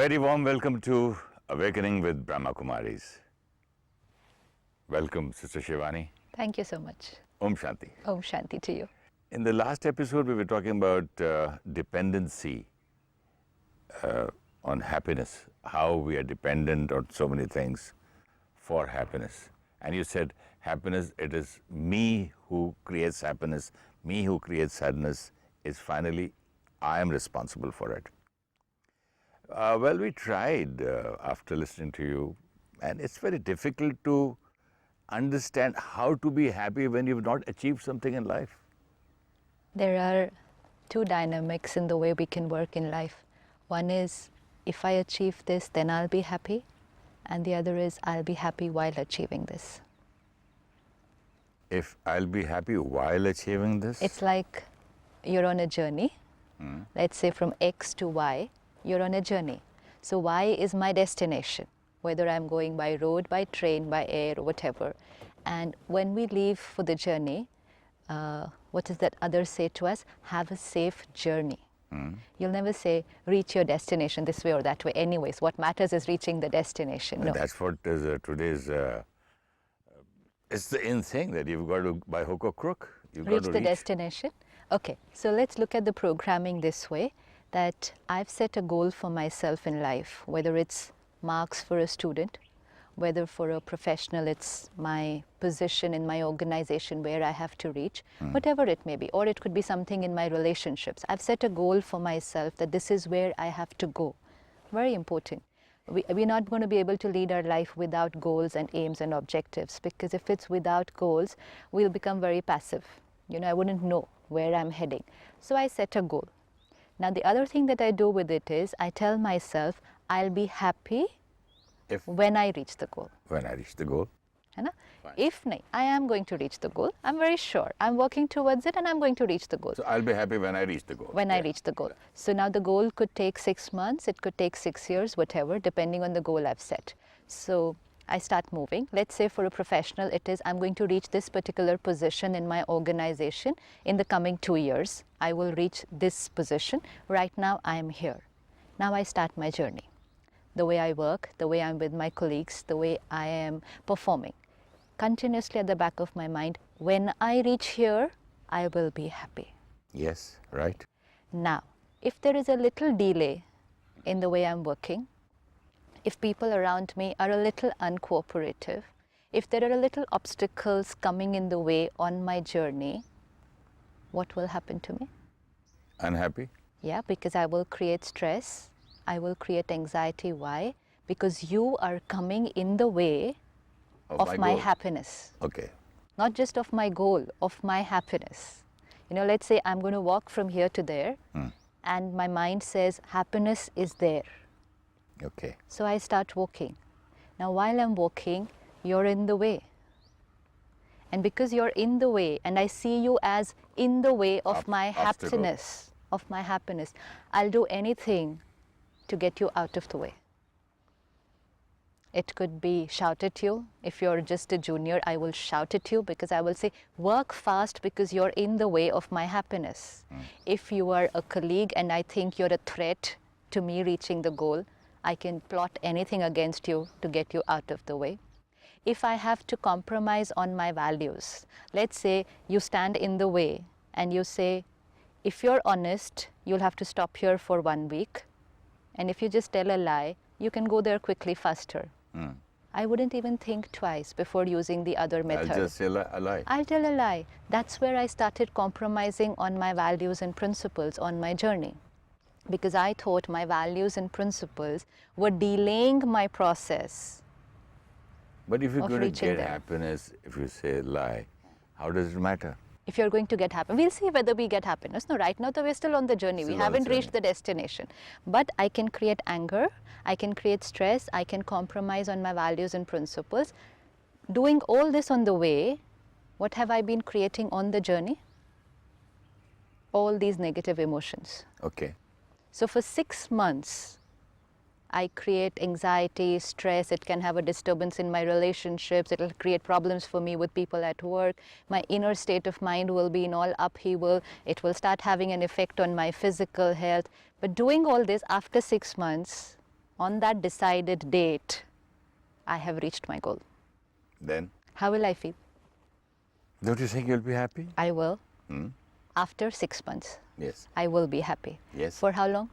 very warm welcome to Awakening with Brahma Kumaris. Welcome, Sister Shivani. Thank you so much. Om Shanti. Om Shanti to you. In the last episode, we were talking about dependency on happiness, how we are dependent on so many things for happiness. And you said, happiness, it is me who creates happiness, me who creates sadness, is finally, I am responsible for it. Well, we tried after listening to you, and it's very difficult to understand how to be happy when you've not achieved something in life. There are two dynamics in the way we can work in life. One is, if I achieve this, then I'll be happy. And the other is, I'll be happy while achieving this. If I'll be happy while achieving this? It's like you're on a journey. Let's say from X to Y, you're on a journey. So Y is my destination, whether I'm going by road, by train, by air, or whatever. And when we leave for the journey, what does that others say to us? Have a safe journey. You'll never say, reach your destination this way or that way. Anyways, what matters is reaching the destination. No. That's what is today's, it's the in thing that you've got to, by hook or crook, you've got to reach the destination. Okay, so let's look at the programming this way, that I've set a goal for myself in life, whether it's marks for a student, whether for a professional it's my position in my organization where I have to reach, whatever it may be, or it could be something in my relationships. I've set a goal for myself that this is where I have to go. Very important. We're not going to be able to lead our life without goals and aims and objectives, because if it's without goals, we'll become very passive. You know, I wouldn't know where I'm heading. So I set a goal. Now the other thing that I do with it is, I tell myself, I'll be happy when I reach the goal. When I reach the goal. If nahi, I am going to reach the goal. I'm very sure. I'm working towards it and I'm going to reach the goal. So I'll be happy when I reach the goal. When I reach the goal. So now the goal could take 6 months, it could take 6 years, whatever, depending on the goal I've set. So I start moving. Let's say for a professional, it is, I'm going to reach this particular position in my organization in the coming 2 years. I will reach this position. Right now, I am here. Now I start my journey. The way I work, the way I'm with my colleagues, the way I am performing. Continuously at the back of my mind, when I reach here, I will be happy. Yes, right. Now, if there is a little delay in the way I'm working, if people around me are a little uncooperative, if there are little obstacles coming in the way on my journey, what will happen to me? Unhappy? Yeah, because I will create stress. I will create anxiety. Why? Because you are coming in the way of my happiness. Okay. Not just of my goal, of my happiness. You know, let's say I'm going to walk from here to there, and my mind says happiness is there. Okay. So I start walking. Now while I'm walking, you're in the way. And because you're in the way, and I see you as in the way of my happiness, I'll do anything to get you out of the way. It could be shout at you. If you're just a junior, I will shout at you, because I will say, work fast because you're in the way of my happiness. If you are a colleague and I think you're a threat to me reaching the goal, I can plot anything against you to get you out of the way. If I have to compromise on my values, let's say you stand in the way and you say, if you're honest, you'll have to stop here for 1 week. And if you just tell a lie, you can go there quickly, faster. I wouldn't even think twice before using the other method. I'll just tell a lie. I'll tell a lie. That's where I started compromising on my values and principles on my journey. Because I thought my values and principles were delaying my process. But if you're going to get there. happiness, if you say a lie, how does it matter? If you're going to get happiness, we'll see whether we get happiness. No, right now we're still on the journey. We haven't reached the destination. But I can create anger, I can create stress, I can compromise on my values and principles. Doing all this on the way, what have I been creating on the journey? All these negative emotions. Okay. So for 6 months, I create anxiety, stress, it can have a disturbance in my relationships, it will create problems for me with people at work, my inner state of mind will be in all upheaval, it will start having an effect on my physical health. But doing all this after 6 months, on that decided date, I have reached my goal, Then, how will I feel? don't you think you'll be happy? I will. After 6 months, Yes. I will be happy. Yes. For how long?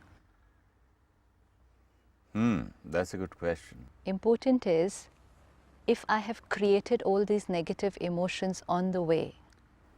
That's a good question. Important is, if I have created all these negative emotions on the way,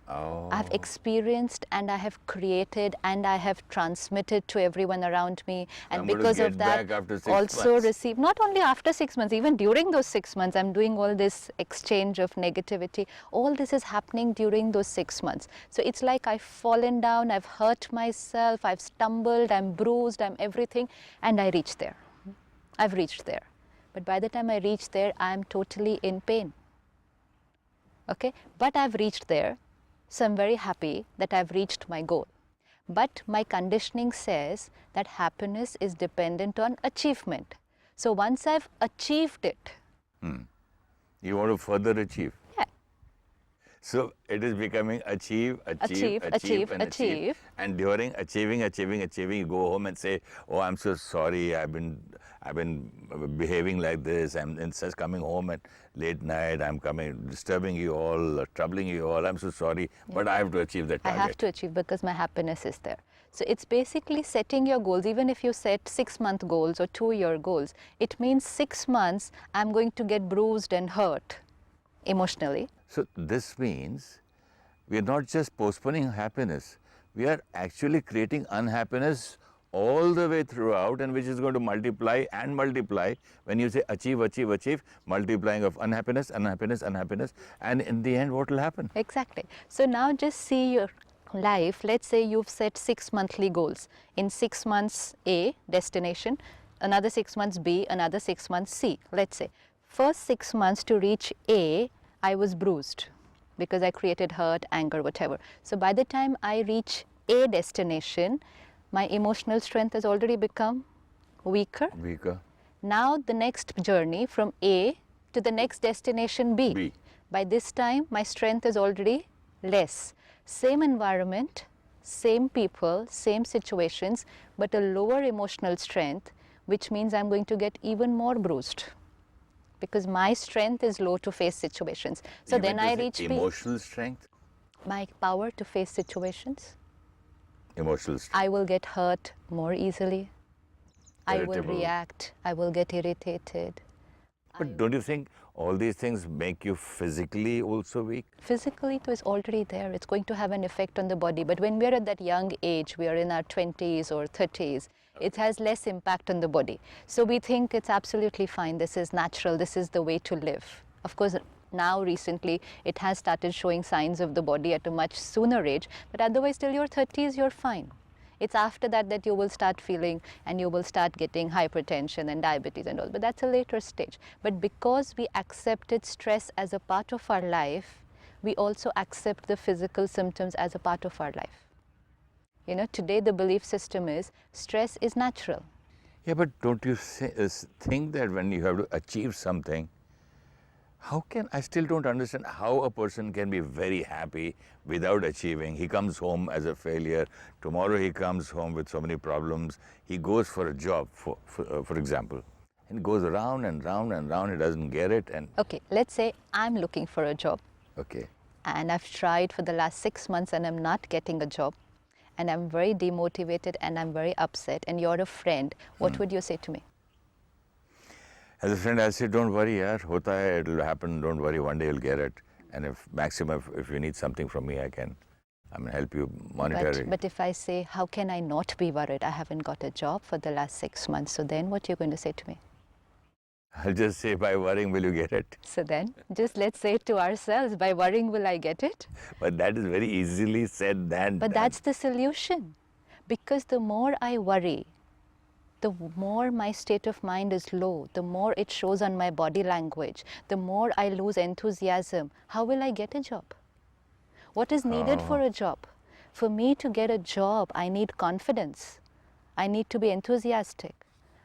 Oh. I've experienced and I have created and I have transmitted to everyone around me, and I'm going to because get of that back after 6 also months. receive, not only after 6 months, even during those 6 months, I'm doing all this exchange of negativity. All this is happening during those 6 months. So it's like I've fallen down, I've hurt myself, I've stumbled, I'm bruised, I'm everything, and I reached there. I've reached there. But by the time I reach there, I'm totally in pain. Okay? But I've reached there. So I'm very happy that I've reached my goal. But my conditioning says that happiness is dependent on achievement. So once I've achieved it, You want to further achieve. yeah, So it is becoming achieve. achieve. And during achieving, you go home and say, "Oh, I'm so sorry. I've been behaving like this. I'm just coming home at late night. I'm disturbing you all, troubling you all. I'm so sorry, but I have to achieve that I target." have to achieve because my happiness is there. So it's basically setting your goals. Even if you set 6-month goals or 2-year goals, it means 6 months I'm going to get bruised and hurt emotionally. So this means we are not just postponing happiness, we are actually creating unhappiness all the way throughout, and which is going to multiply and multiply when you say achieve, multiplying of unhappiness, and in the end what will happen? Exactly. So now just see your life. Let's say you've set 6 monthly goals. In 6 months A, destination, another 6 months B, another 6 months C. Let's say first 6 months to reach A, I was bruised because I created hurt, anger, whatever. So by the time I reach A destination, my emotional strength has already become weaker. Now the next journey from A to the next destination B. By this time, my strength is already less. Same environment, same people, same situations, but a lower emotional strength, which means I'm going to get even more bruised because my strength is low to face situations. So then I reach B. Emotional strength? My power to face situations. Emotional strength. I will get hurt more easily. I will Irritable. react. I will get irritated. But don't you think all these things make you physically also weak? Physically, it was already there. It's going to have an effect on the body. But when we're at that young age, we are in our 20s or 30s, it has less impact on the body. So we think it's absolutely fine. This is natural. This is the way to live. Of course, now recently, it has started showing signs of the body at a much sooner age. But otherwise, till your 30s, you're fine. It's after that that you will start feeling and you will start getting hypertension and diabetes and all. But that's a later stage. But because we accepted stress as a part of our life, we also accept the physical symptoms as a part of our life. You know, today the belief system is stress is natural. Yeah, but don't you think that when you have to achieve something, I still don't understand how a person can be very happy without achieving. He comes home as a failure. Tomorrow he comes home with so many problems. He goes for a job, for example, and goes round and round and round. He doesn't get it. And Okay, let's say I'm looking for a job. okay, And I've tried for the last 6 months and I'm not getting a job. And I'm very demotivated and I'm very upset. And you're a friend. What would you say to me? as a friend, I'll say, don't worry, yaar, hota hai, it'll happen. Don't worry, one day you'll get it. And if you need something from me, I can help you monetarily. But if I say, how can I not be worried? I haven't got a job for the last 6 months. So then what you're going to say to me? I'll just say, by worrying, will you get it? So then, just let's say it to ourselves, by worrying, will I get it? But that is very easily said than But done. that's the solution. Because the more I worry, the more my state of mind is low, the more it shows on my body language, the more I lose enthusiasm. How will I get a job? What is needed for a job? For me to get a job, I need confidence. I need to be enthusiastic.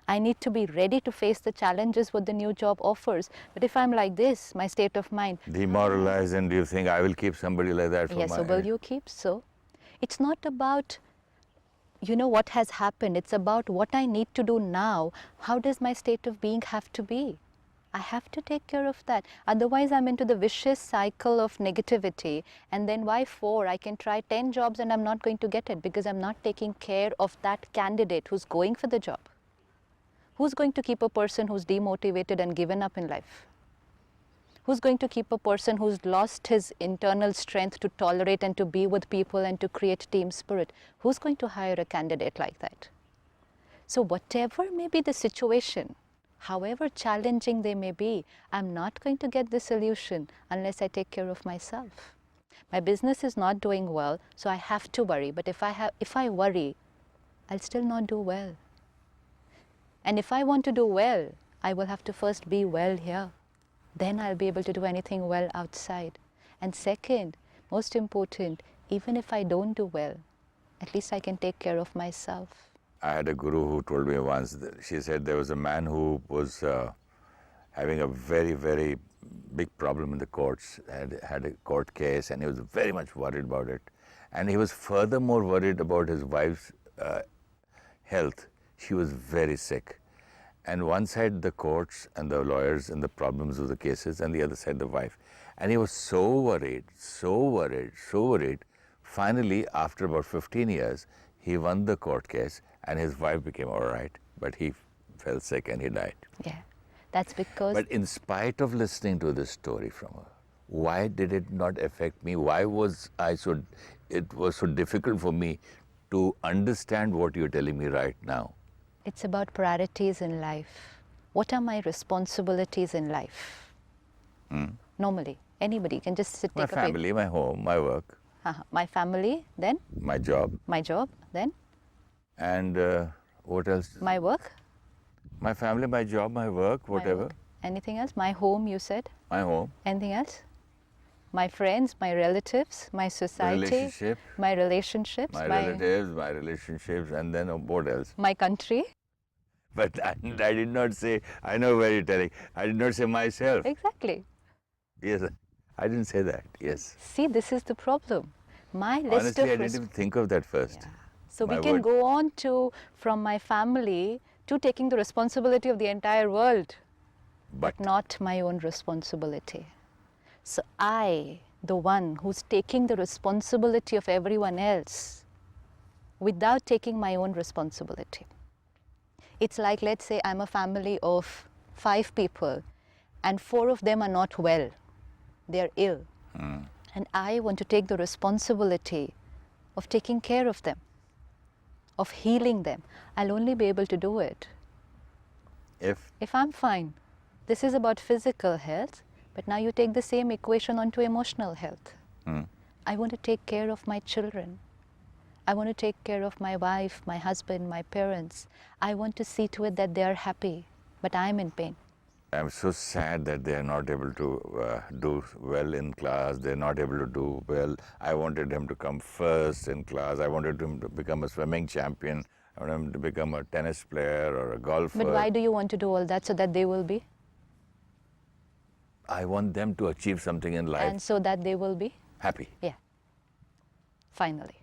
I need to be ready to face the challenges what the new job offers. But if I'm like this, my state of mind, Demoralized, and do you think I will keep somebody like that for yes, my... so will you keep? So it's not about you know what has happened. It's about what I need to do now. How does my state of being have to be? I have to take care of that. Otherwise, I'm into the vicious cycle of negativity. And then why 4? I can try 10 jobs and I'm not going to get it because I'm not taking care of that candidate who's going for the job. Who's going to keep a person who's demotivated and given up in life? Who's going to keep a person who's lost his internal strength to tolerate and to be with people and to create team spirit? Who's going to hire a candidate like that? So whatever may be the situation, however challenging they may be, I'm not going to get the solution unless I take care of myself. My business is not doing well, so I have to worry. But if I worry, I'll still not do well. And if I want to do well, I will have to first be well here. Then I'll be able to do anything well outside. And second, most important, even if I don't do well, at least I can take care of myself. I had a guru who told me once, that she said there was a man who was having a very, very big problem in the courts, had a court case, and he was very much worried about it. And he was furthermore worried about his wife's health. She was very sick. And one side the courts and the lawyers and the problems of the cases, and the other side the wife. And he was so worried, so worried, so worried. Finally, after about 15 years, he won the court case and his wife became all right, but he fell sick and he died. Yeah, that's because... But in spite of listening to this story from her, why did it not affect me? Why was it was so difficult for me to understand what you're telling me right now? It's about priorities in life. What are my responsibilities in life? Normally, anybody can just sit, My take a paper. family, my home, my work. My family, then? My job. My job, then? And what else? My work? My family, my job, my work, My whatever. work. Anything else? My home, you said? My home. Anything else? My friends, my relatives, my society, Relationship. my relationships, My relatives, my relationships, and then what else? my country. But I did not say, I know where you're telling, I did not say myself. Exactly. Yes, I didn't say that, yes. See, this is the problem. My list Honestly, of I didn't even think of that first. Yeah. So My we can word. go on to, from my family to taking the responsibility of the entire world, but not my own responsibility. So I, the one who's taking the responsibility of everyone else without taking my own responsibility. It's like, let's say I'm a family of 5 people and 4 of them are not well. They're ill. And I want to take the responsibility of taking care of them, of healing them. I'll only be able to do it if I'm fine. This is about physical health, but now you take the same equation onto emotional health. I want to take care of my children. I want to take care of my wife, my husband, my parents. I want to see to it that they are happy, but I'm in pain. I'm so sad that they are not able to do well in class. They're not able to do well. I wanted them to come first in class. I wanted them to become a swimming champion. I wanted them to become a tennis player or a golfer. But why do you want to do all that? So that they will be? I want them to achieve something in life. And so that they will be? Happy. Yeah. Finally.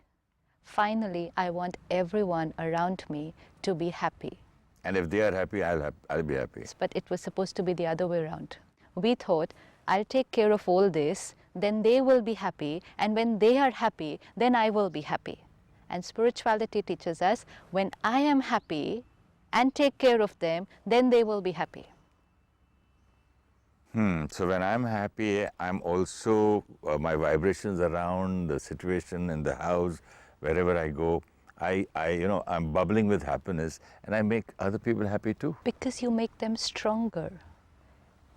Finally, I want everyone around me to be happy. And if they are happy, I'll be happy. But it was supposed to be the other way around. We thought, I'll take care of all this, then they will be happy, and when they are happy, then I will be happy. And spirituality teaches us, when I am happy and take care of them, then they will be happy. So when I'm happy, I'm also, my vibrations around the situation in the house, wherever I go, I'm bubbling with happiness, and I make other people happy too. Because you make them stronger.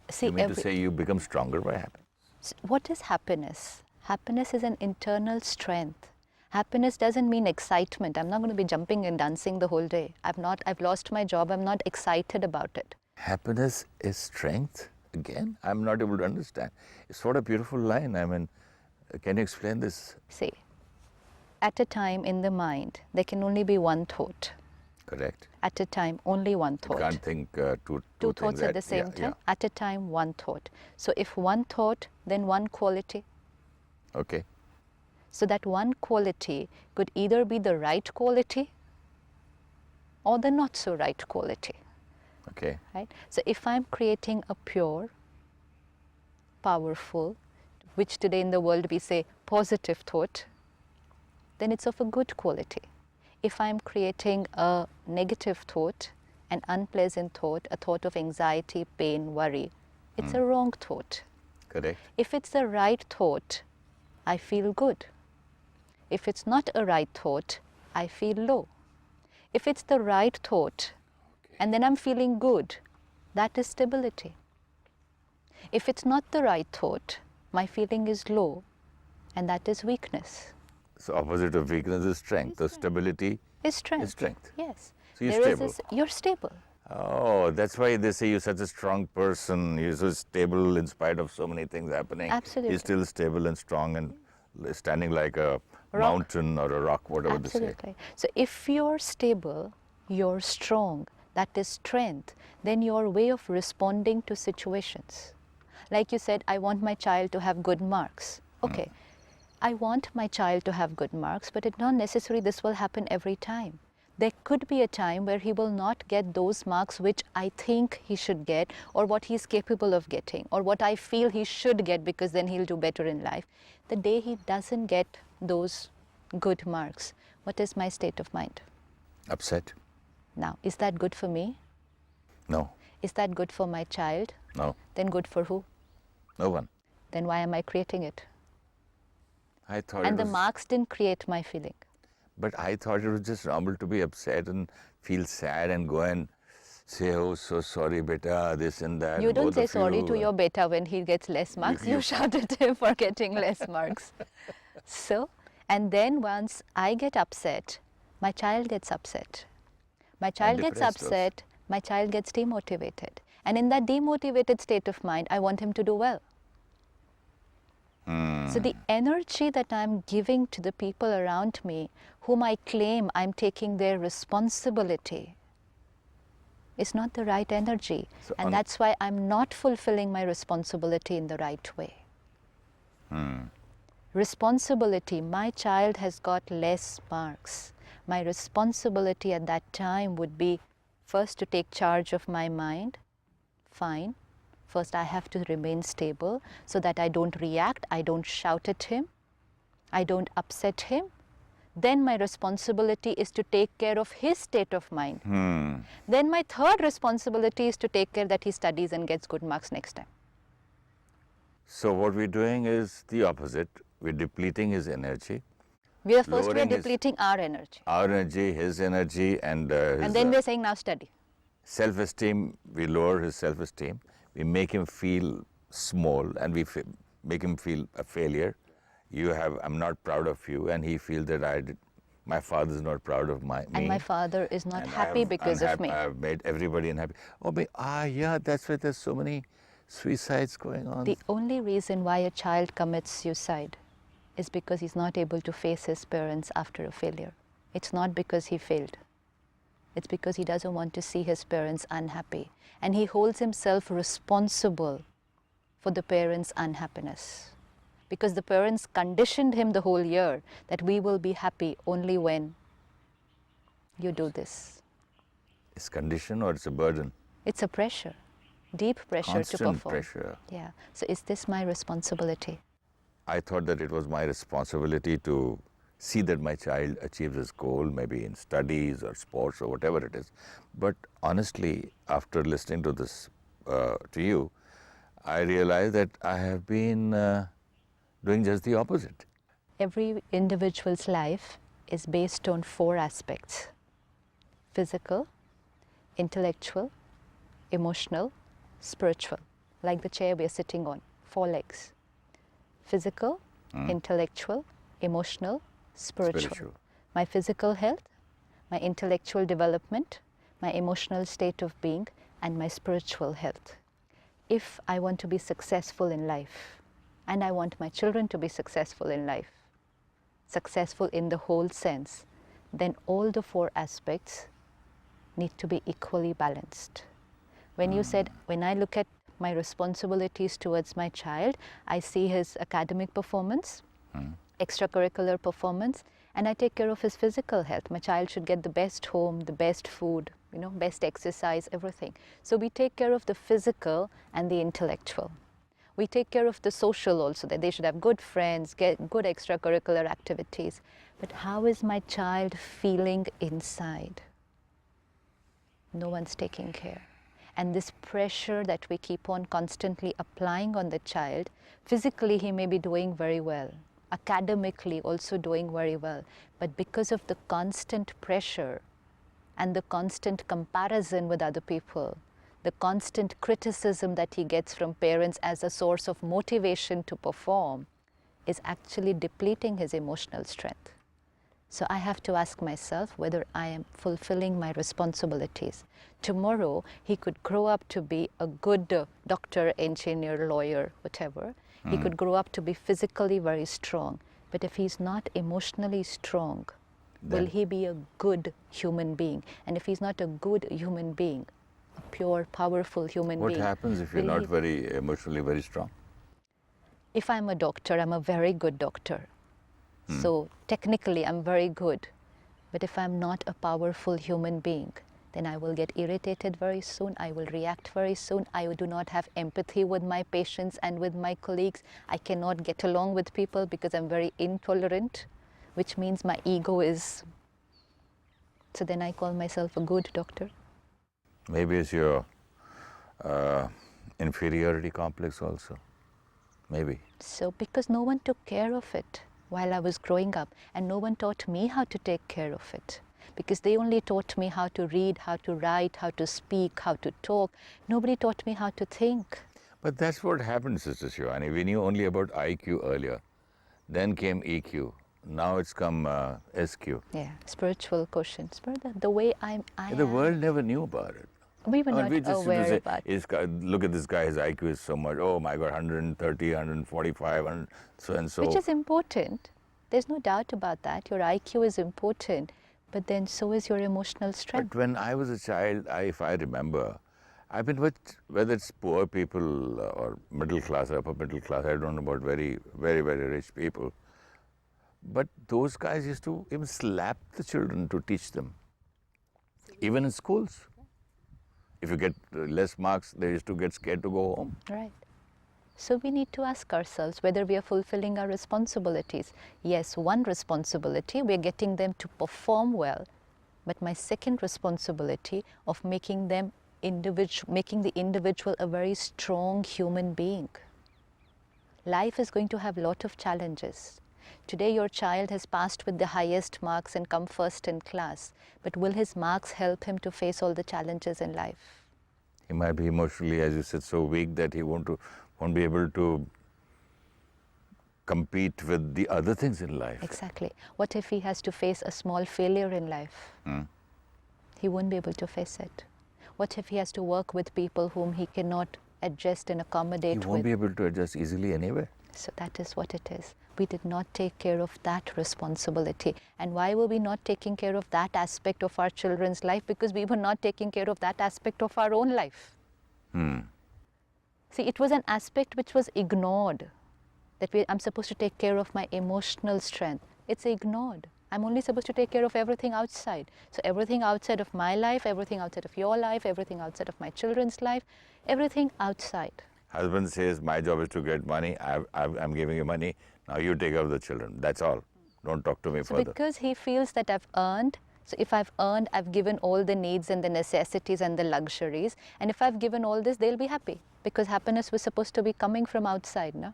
See, You mean to say you become stronger by happiness? What is happiness? Happiness is an internal strength. Happiness doesn't mean excitement. I'm not going to be jumping and dancing the whole day. I've lost my job. I'm not excited about it. Happiness is strength? Again, I'm not able to understand. It's what a beautiful line. I mean, can you explain this? See, at a time in the mind, there can only be one thought. Correct. At a time, only one thought. You can't think two thoughts at the same time. Yeah. At a time, one thought. So if one thought, then one quality. Okay. So that one quality could either be the right quality or the not so right quality. Okay. Right? So if I'm creating a pure, powerful, which today in the world we say positive thought, then it's of a good quality. If I'm creating a negative thought, an unpleasant thought, a thought of anxiety, pain, worry, it's a wrong thought. Correct. If it's the right thought, I feel good. If it's not a right thought, I feel low. If it's the right thought, and then I'm feeling good, that is stability. If it's not the right thought, my feeling is low, and that is weakness. So opposite of weakness is strength. So stability Is strength. is strength. Yes. So you're There is stable. this- you're stable. Oh, that's why they say you're such a strong person. You're so stable in spite of so many things happening. Absolutely. You're still stable and strong and standing like a Rock. mountain or a rock, whatever they say. Absolutely. So if you're stable, you're strong, that is strength, then your way of responding to situations. Like you said, I want my child to have good marks. Okay, I want my child to have good marks, but it's not necessary this will happen every time. There could be a time where he will not get those marks which I think he should get, or what he's capable of getting, or what I feel he should get, because then he'll do better in life. The day he doesn't get those good marks, what is my state of mind? Upset? Now, is that good for me? No. Is that good for my child? No. Then good for who? No one. Then why am I creating it? I thought And it the was, marks didn't create my feeling. but I thought it was just normal to be upset and feel sad and go and say, oh, so sorry, beta, this and that. You and don't both say of sorry you. to your beta when he gets less marks. You shout at him for getting less marks. So, and then once I get upset, my child gets upset. My child gets depressed also. upset, my child gets demotivated. And in that demotivated state of mind, I want him to do well. So the energy that I'm giving to the people around me, whom I claim I'm taking their responsibility, is not the right energy. So And that's why I'm not fulfilling my responsibility in the right way. Responsibility, my child has got less marks. My responsibility at that time would be first to take charge of my mind. Fine. First, I have to remain stable so that I don't react, I don't shout at him, I don't upset him. Then my responsibility is to take care of his state of mind. Then my third responsibility is to take care that he studies and gets good marks next time. So what we're doing is the opposite. We're depleting his energy, We are first we are Lowering his- depleting our energy. our energy, his energy, and his And then we are saying now study. self-esteem. We lower his self-esteem. We make him feel small, and we make him feel a failure. I'm not proud of you, and he feels that my father is not proud of me. And my father is not And happy because of me. I've made everybody unhappy. Oh, yeah, that's why there's so many suicides going on. The only reason why a child commits suicide is because he's not able to face his parents after a failure. It's not because he failed. It's because he doesn't want to see his parents unhappy. And he holds himself responsible for the parents' unhappiness. Because the parents conditioned him the whole year that we will be happy only when you do this. It's condition or it's a burden? It's a pressure, deep pressure to Constant perform. pressure. Yeah. So is this my responsibility? I thought that it was my responsibility to see that my child achieves his goal, maybe in studies or sports or whatever it is. But honestly, after listening to this, to you, I realized that I have been doing just the opposite. Every individual's life is based on 4 aspects: physical, intellectual, emotional, spiritual. Like the chair we are sitting on, 4 legs. Physical, intellectual, emotional, spiritual. My physical health, my intellectual development, my emotional state of being, and my spiritual health. If I want to be successful in life, and I want my children to be successful in life, successful in the whole sense, then all the 4 aspects need to be equally balanced. When you said, when I look at my responsibilities towards my child, I see his academic performance, extracurricular performance, And I take care of his physical health. My child should get the best home, the best food, best exercise, everything. So we take care of the physical and the intellectual. We take care of the social also, that they should have good friends, get good extracurricular activities. But how is my child feeling inside? No one's taking care. And this pressure that we keep on constantly applying on the child, physically he may be doing very well, academically also doing very well, but because of the constant pressure and the constant comparison with other people, the constant criticism that he gets from parents as a source of motivation to perform, is actually depleting his emotional strength. So I have to ask myself whether I am fulfilling my responsibilities. Tomorrow, he could grow up to be a good doctor, engineer, lawyer, whatever. He could grow up to be physically very strong. But if he's not emotionally strong, will he be a good human being? And if he's not a good human being, a pure, powerful human being. What happens if you're not very emotionally very strong? If I'm a doctor, I'm a very good doctor. So technically, I'm very good. But if I'm not a powerful human being, then I will get irritated very soon. I will react very soon. I do not have empathy with my patients and with my colleagues. I cannot get along with people because I'm very intolerant, which means my ego is. So then I call myself a good doctor. Maybe it's your inferiority complex also. Maybe. So because no one took care of it while I was growing up, and no one taught me how to take care of it, because they only taught me how to read, how to write, how to speak, how to talk. Nobody taught me how to think. But that's what happened, Sister Shivani. We knew only about IQ earlier. Then came EQ. Now it's come SQ. Yeah, spiritual quotient. The way I The am. world never knew about it. We were not we just aware say, about it. look at this guy, his IQ is so much. Oh my God, 130, 145, and so and so. Which is important. There's no doubt about that. Your IQ is important, but then so is your emotional strength. But when I was a child, if I remember, I've been with, whether it's poor people or middle class or upper middle class, I don't know about very, very, very rich people. But those guys used to even slap the children to teach them, even in schools. If you get less marks, they used to get scared to go home. Right. So we need to ask ourselves whether we are fulfilling our responsibilities. Yes, one responsibility, we are getting them to perform well. But my second responsibility of making the individual a very strong human being. Life is going to have a lot of challenges. Today your child has passed with the highest marks and come first in class, but will his marks help him to face all the challenges in life? He might be emotionally, as you said, so weak that he won't be able to compete with the other things in life. Exactly. What if he has to face a small failure in life? He won't be able to face it. What if he has to work with people whom he cannot adjust and accommodate with? He won't be able to adjust easily anyway. So that is what it is. We did not take care of that responsibility. And why were we not taking care of that aspect of our children's life? Because we were not taking care of that aspect of our own life. See, it was an aspect which was ignored. That I'm supposed to take care of my emotional strength. It's ignored. I'm only supposed to take care of everything outside. So everything outside of my life, everything outside of your life, everything outside of my children's life, everything outside. Husband says, my job is to get money, I'm giving you money, now you take care of the children. That's all. Don't talk to me further. Because he feels that I've earned, so if I've earned, I've given all the needs and the necessities and the luxuries. And if I've given all this, they'll be happy. Because happiness was supposed to be coming from outside, no?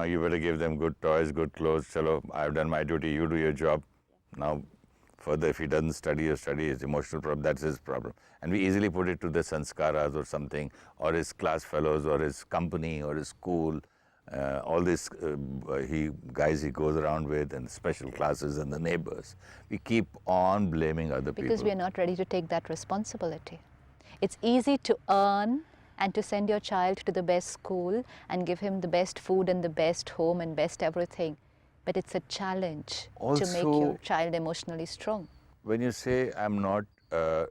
You better give them good toys, good clothes. Chalo, I've done my duty, you do your job. Now, further, if he doesn't study or study his emotional problem, that's his problem. And we easily put it to the sanskaras or something, or his class fellows, or his company, or his school. All these guys he goes around with, and special classes, and the neighbors. We keep on blaming other people. Because we are not ready to take that responsibility. It's easy to earn and to send your child to the best school and give him the best food and the best home and best everything. But it's a challenge to make your child emotionally strong. When you say, I'm not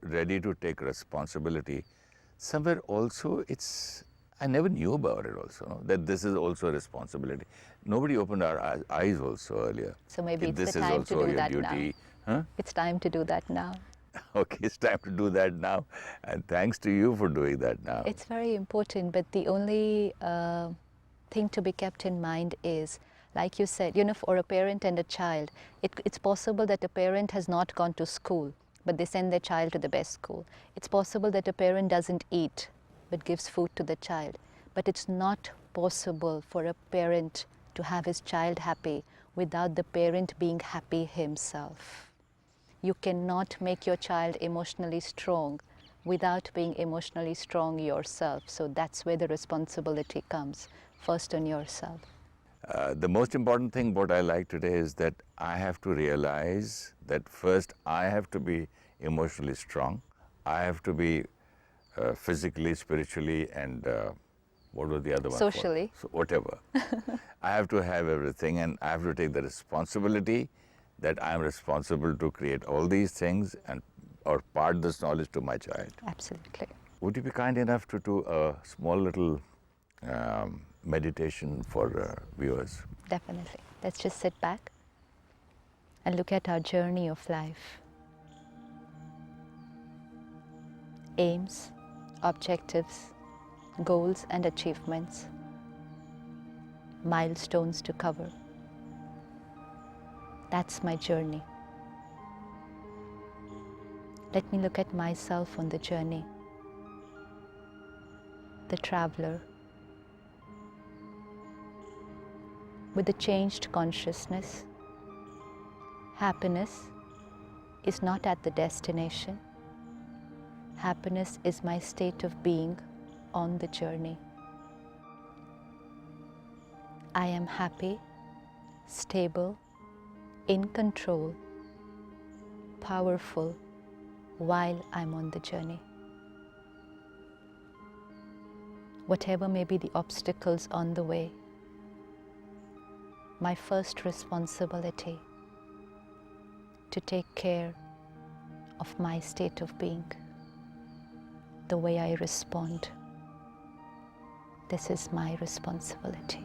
ready to take responsibility, somewhere also it's, I never knew about it also, no? That this is also a responsibility. Nobody opened our eyes also earlier. So maybe it's This the is time to also do your that duty. now. Huh? It's time to do that now. Okay, it's time to do that now. And thanks to you for doing that now. It's very important, but the only thing to be kept in mind is, like you said, for a parent and a child, it's possible that a parent has not gone to school, but they send their child to the best school. It's possible that a parent doesn't eat, but gives food to the child. But it's not possible for a parent to have his child happy without the parent being happy himself. You cannot make your child emotionally strong without being emotionally strong yourself. So that's where the responsibility comes, first on yourself. The most important thing what I like today is that I have to realize that first I have to be emotionally strong. I have to be physically, spiritually, and what was the other one? Socially. So whatever. I have to have everything, and I have to take the responsibility that I am responsible to create all these things and or part this knowledge to my child. Absolutely. Would you be kind enough to do a small little meditation for viewers? Definitely. Let's just sit back and look at our journey of life. Aims, objectives, goals and achievements, milestones to cover. That's my journey. Let me look at myself on the journey, the traveler, with a changed consciousness. Happiness is not at the destination. Happiness is my state of being on the journey. I am happy, stable, in control, powerful while I'm on the journey. Whatever may be the obstacles on the way, my first responsibility to take care of my state of being, the way I respond. This is my responsibility.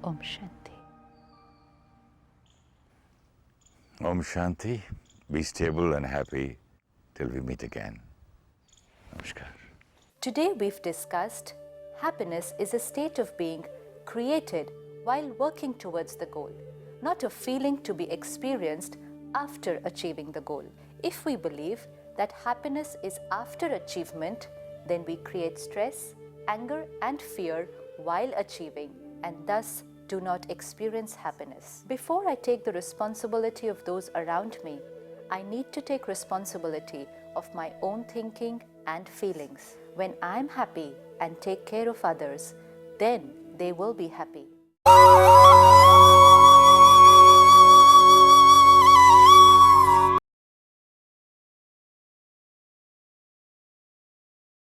Om Shanti. Om Shanti. Be stable and happy till we meet again. Namaskar. Today we've discussed happiness is a state of being created while working towards the goal, not a feeling to be experienced after achieving the goal. If we believe that happiness is after achievement, then we create stress, anger and fear while achieving and thus do not experience happiness. Before I take the responsibility of those around me, I need to take responsibility of my own thinking and feelings. When I'm happy and take care of others, then they will be happy.